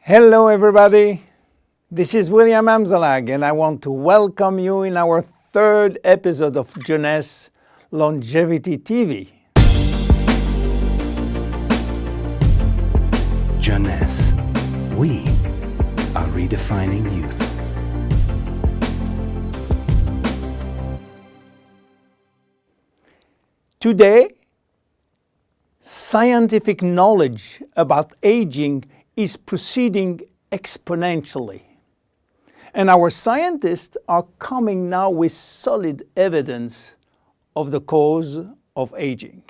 Hello everybody, this is William Emmzelagh and I want to welcome you in our third episode of June's Longevity TV. June's, we are redefining youth. Today, scientific knowledge about aging is proceeding exponentially. And our scientists are coming now with solid evidence of the cause of aging.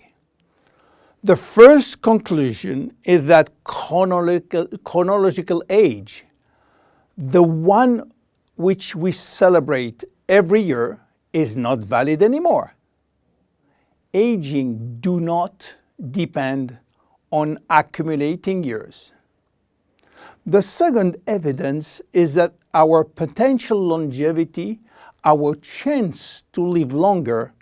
The first conclusion is that chronological age, the one which we celebrate every year, is not valid anymore. Aging do not depend on accumulating years. The second evidence is that our potential longevity, our chance to live longer,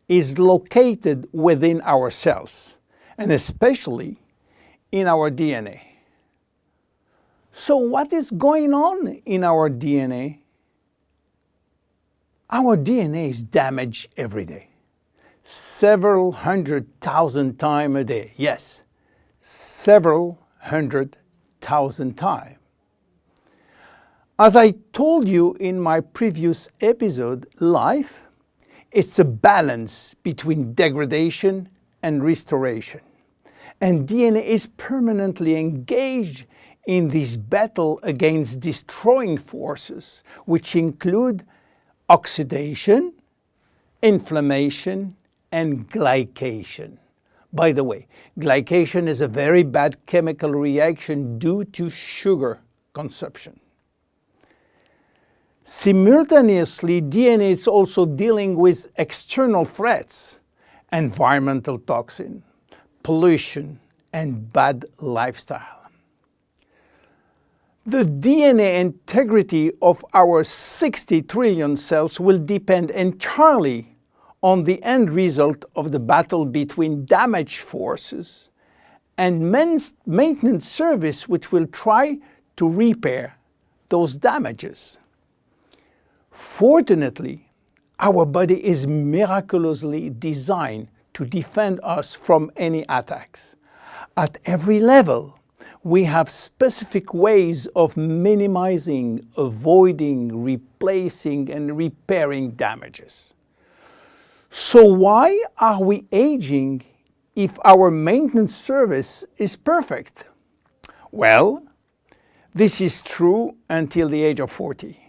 is located within our cells, and especially in our DNA. So what is going on in our DNA? Our DNA is damaged every day. Several 100,000 times a day. Yes, several 100,000 times. As I told you in my previous episode, life, it's a balance between degradation and restoration. And DNA is permanently engaged in this battle against destroying forces, which include oxidation, inflammation, and glycation. By the way, glycation is a very bad chemical reaction due to sugar consumption. Simultaneously, DNA is also dealing with external threats, environmental toxin, pollution, and bad lifestyle. The DNA integrity of our 60 trillion cells will depend entirely on the end result of the battle between damage forces and maintenance service, which will try to repair those damages. Fortunately, our body is miraculously designed to defend us from any attacks. At every level, we have specific ways of minimizing, avoiding, replacing, and repairing damages. So why are we aging if our maintenance service is perfect? Well, this is true until the age of 40.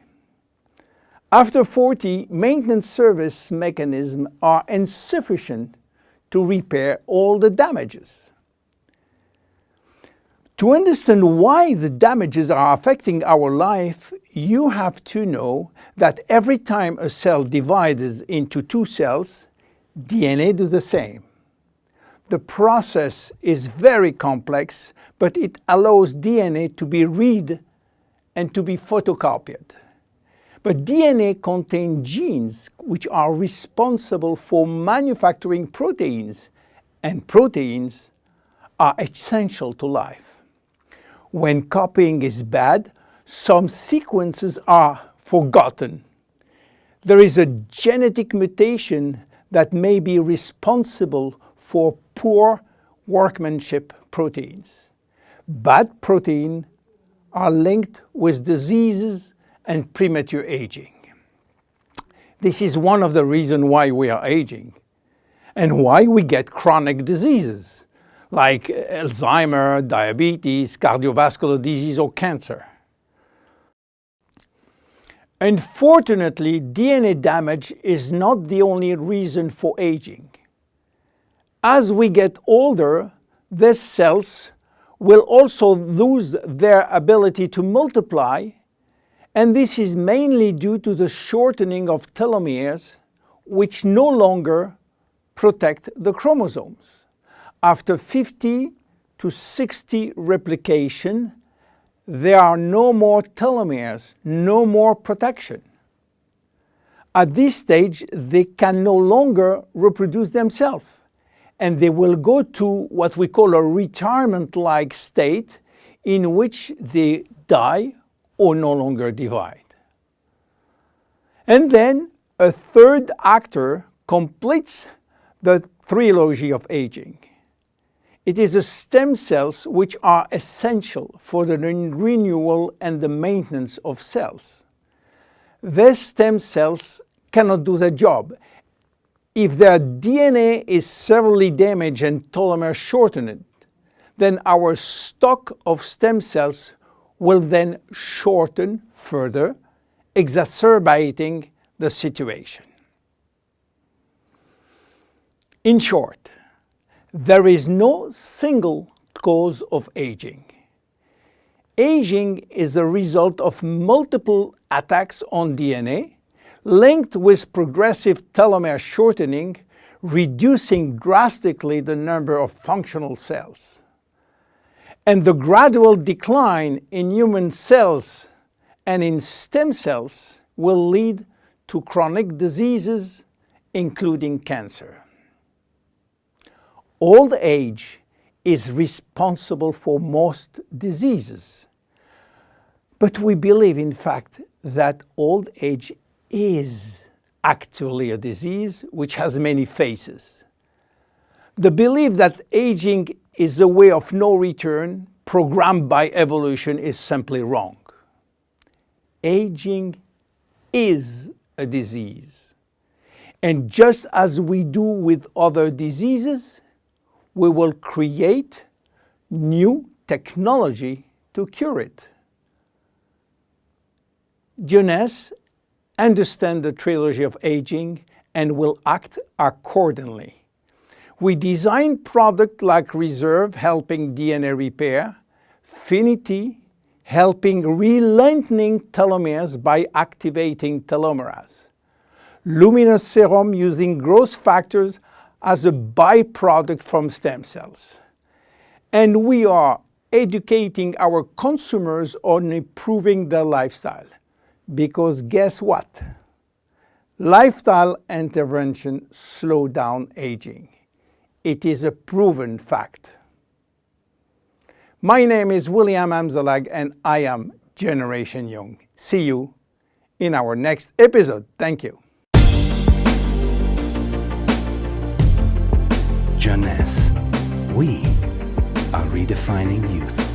After 40, maintenance service mechanisms are insufficient to repair all the damages. To understand why the damages are affecting our life, you have to know that every time a cell divides into two cells, DNA does the same. The process is very complex, but it allows DNA to be read and to be photocopied. But DNA contains genes which are responsible for manufacturing proteins, and proteins are essential to life. When copying is bad, some sequences are forgotten. There is a genetic mutation that may be responsible for poor workmanship proteins. Bad proteins are linked with diseases and premature aging. This is one of the reasons why we are aging and why we get chronic diseases like Alzheimer's, diabetes, cardiovascular disease, or cancer. Unfortunately, DNA damage is not the only reason for aging. As we get older, these cells will also lose their ability to multiply, and this is mainly due to the shortening of telomeres, which no longer protect the chromosomes. After 50 to 60 replication, there are no more telomeres, no more protection. At this stage, they can no longer reproduce themselves, and they will go to what we call a retirement-like state, in which they die or no longer divide. And then a third actor completes the trilogy of aging. It is the stem cells which are essential for the renewal and the maintenance of cells. These stem cells cannot do the job. If their DNA is severely damaged and telomere shortened, then our stock of stem cells will then shorten further, exacerbating the situation. In short, there is no single cause of aging. Aging is the result of multiple attacks on DNA, linked with progressive telomere shortening, reducing drastically the number of functional cells. And the gradual decline in human cells and in stem cells will lead to chronic diseases, including cancer. Old age is responsible for most diseases. But we believe, in fact, that old age is actually a disease which has many faces. The belief that aging is a way of no return programmed by evolution is simply wrong. Aging is a disease. And just as we do with other diseases, we will create new technology to cure it. June's understand the trilogy of aging and will act accordingly. We design products like Reserve, helping DNA repair, Finity, helping re-lengthening telomeres by activating telomerase, Luminous Serum using growth factors as a byproduct from stem cells. And we are educating our consumers on improving their lifestyle. Because guess what? Lifestyle intervention slow down aging. It is a proven fact. My name is William Amzalag and I am Generation Young. See you in our next episode. Thank you. June's. We are redefining youth.